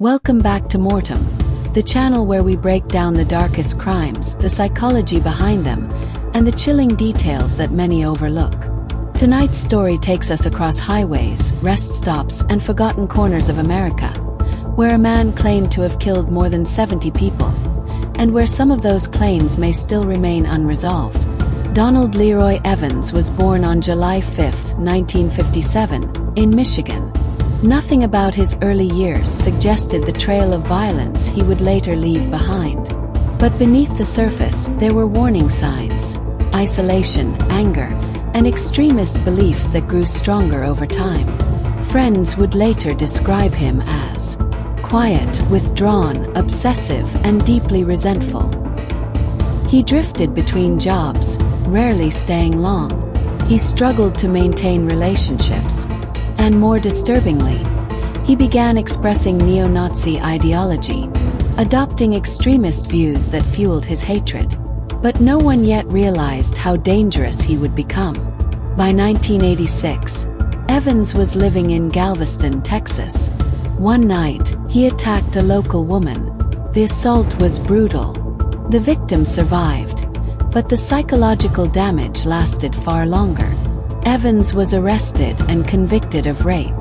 Welcome back to M.O.R.T.E.M, the channel where we break down the darkest crimes, the psychology behind them, and the chilling details that many overlook. Tonight's story takes us across highways, rest stops, and forgotten corners of America, where a man claimed to have killed more than 70 people, and where some of those claims may still remain unresolved. Donald Leroy Evans was born on July 5, 1957, in Michigan. Nothing about his early years suggested the trail of violence he would later leave behind. But beneath the surface, there were warning signs: isolation, anger, and extremist beliefs that grew stronger over time. Friends would later describe him as quiet, withdrawn, obsessive, and deeply resentful. He drifted between jobs, rarely staying long. He struggled to maintain relationships. And more disturbingly, he began expressing neo-Nazi ideology, adopting extremist views that fueled his hatred. But no one yet realized how dangerous he would become. By 1986, Evans was living in Galveston, Texas. One night, he attacked a local woman. The assault was brutal. The victim survived, but the psychological damage lasted far longer. Evans was arrested and convicted of rape.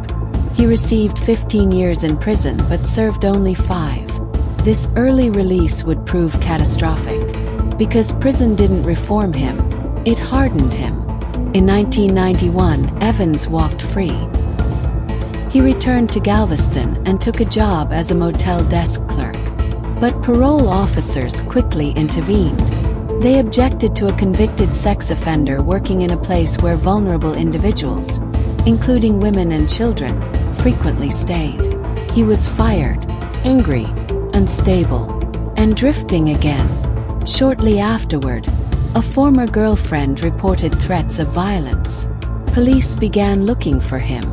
He received 15 years in prison but served only 5. This early release would prove catastrophic. Because prison didn't reform him, it hardened him. In 1991, Evans walked free. He returned to Galveston and took a job as a motel desk clerk. But parole officers quickly intervened. They objected to a convicted sex offender working in a place where vulnerable individuals, including women and children, frequently stayed. He was fired, angry, unstable, and drifting again. Shortly afterward, a former girlfriend reported threats of violence. Police began looking for him.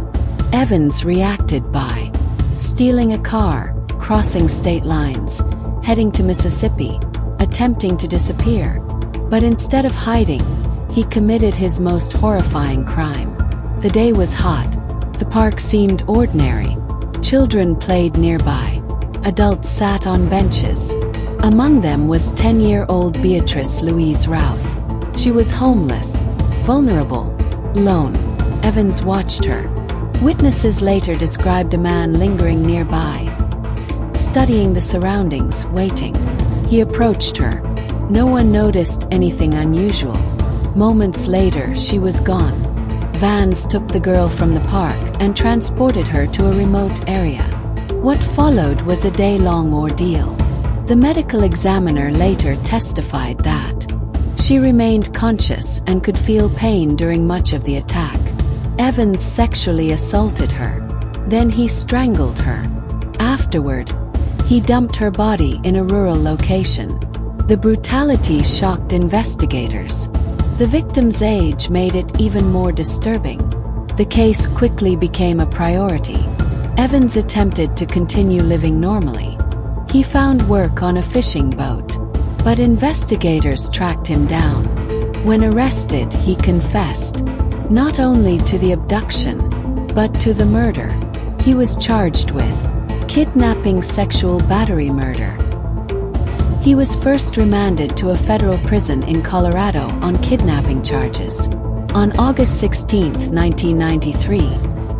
Evans reacted by stealing a car, crossing state lines, heading to Mississippi, attempting to disappear. But instead of hiding, he committed his most horrifying crime. The day was hot. The park seemed ordinary. Children played nearby. Adults sat on benches. Among them was 10-year-old Beatrice Louise Ralph. She was homeless, vulnerable, lone. Evans watched her. Witnesses later described a man lingering nearby, studying the surroundings, waiting. He approached her. No one noticed anything unusual. Moments later, she was gone. Vans took the girl from the park and transported her to a remote area. What followed was a day-long ordeal. The medical examiner later testified that she remained conscious and could feel pain during much of the attack. Evans sexually assaulted her. Then he strangled her. Afterward, he dumped her body in a rural location. The brutality shocked investigators. The victim's age made it even more disturbing. The case quickly became a priority. Evans attempted to continue living normally. He found work on a fishing boat, but investigators tracked him down. When arrested, he confessed, not only to the abduction, but to the murder. He was charged with kidnapping, sexual battery, murder. He was first remanded to a federal prison in Colorado on kidnapping charges. On August 16, 1993,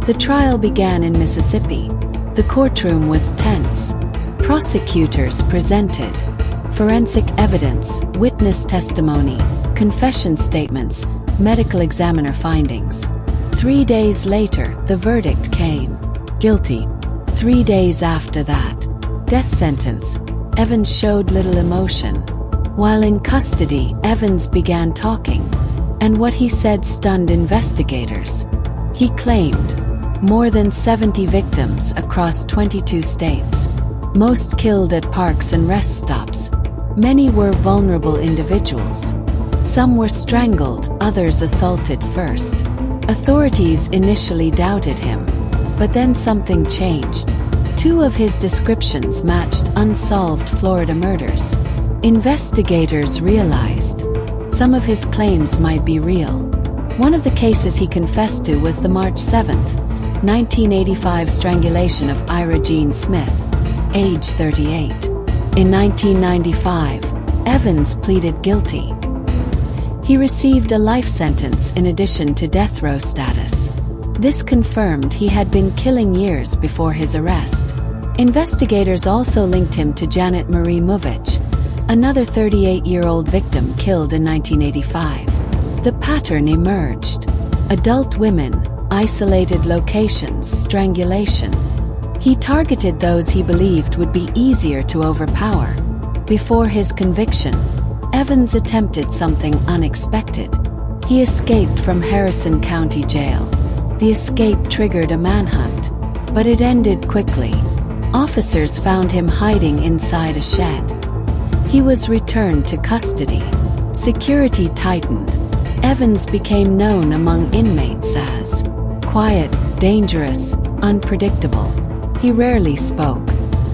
the trial began in Mississippi. The courtroom was tense. Prosecutors presented forensic evidence, witness testimony, confession statements, medical examiner findings. 3 days later, the verdict came: guilty. 3 days after that, death sentence. Evans showed little emotion. While in custody, Evans began talking, and what he said stunned investigators. He claimed more than 70 victims across 22 states, most killed at parks and rest stops. Many were vulnerable individuals. Some were strangled, others assaulted first. Authorities initially doubted him, but then something changed. 2 of his descriptions matched unsolved Florida murders. Investigators realized some of his claims might be real. One of the cases he confessed to was the March 7, 1985 strangulation of Ira Jean Smith. age 38. In 1995, Evans pleaded guilty. He received a life sentence in addition to death row status. This confirmed he had been killing years before his arrest. Investigators also linked him to Janet Marie Movich, another 38-year-old victim killed in 1985. The pattern emerged: adult women, isolated locations, strangulation. He targeted those he believed would be easier to overpower. Before his conviction, Evans attempted something unexpected. He escaped from Harrison County Jail. The escape triggered a manhunt, but it ended quickly. Officers found him hiding inside a shed. He was returned to custody. Security tightened. Evans became known among inmates as quiet, dangerous, unpredictable. He rarely spoke,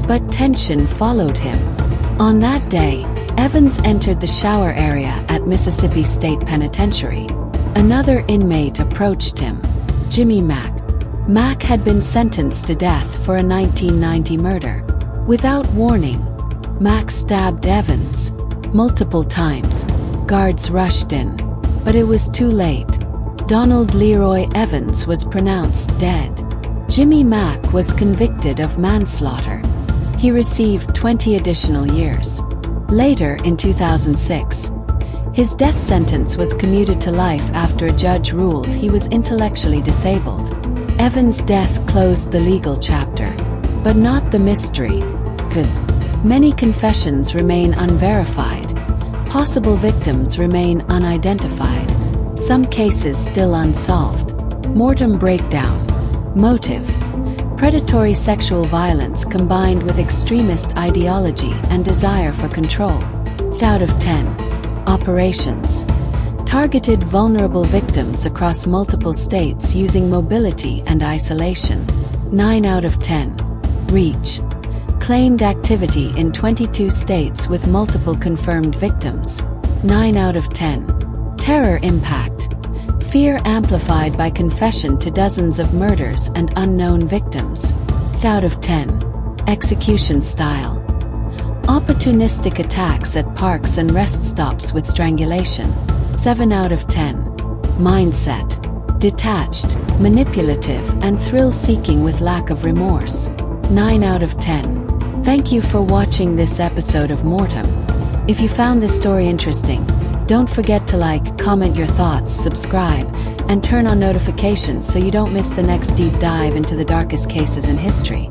but tension followed him. On that day, Evans entered the shower area at Mississippi State Penitentiary. Another inmate approached him, Jimmy Mack. Mack had been sentenced to death for a 1990 murder. Without warning, Mack stabbed Evans multiple times. Guards rushed in, but it was too late. Donald Leroy Evans was pronounced dead. Jimmy Mack was convicted of manslaughter. He received 20 additional years. Later, in 2006, his death sentence was commuted to life after a judge ruled he was intellectually disabled. Evans' death closed the legal chapter, but not the mystery, because many confessions remain unverified. Possible victims remain unidentified. Some cases still unsolved. M.O.R.T.E.M breakdown. Motive: predatory sexual violence combined with extremist ideology and desire for control. Out of 10. Operations: targeted vulnerable victims across multiple states using mobility and isolation. 9 out of 10. Reach: claimed activity in 22 states with multiple confirmed victims. 9 out of 10. Terror impact: fear amplified by confession to dozens of murders and unknown victims. 8 out of 10. Execution style: opportunistic attacks at parks and rest stops with strangulation. 7 out of 10. Mindset: detached, manipulative, and thrill-seeking with lack of remorse. 9 out of 10. Thank you for watching this episode of M.O.R.T.E.M. If you found this story interesting, don't forget to like, comment your thoughts, subscribe, and turn on notifications so you don't miss the next deep dive into the darkest cases in history.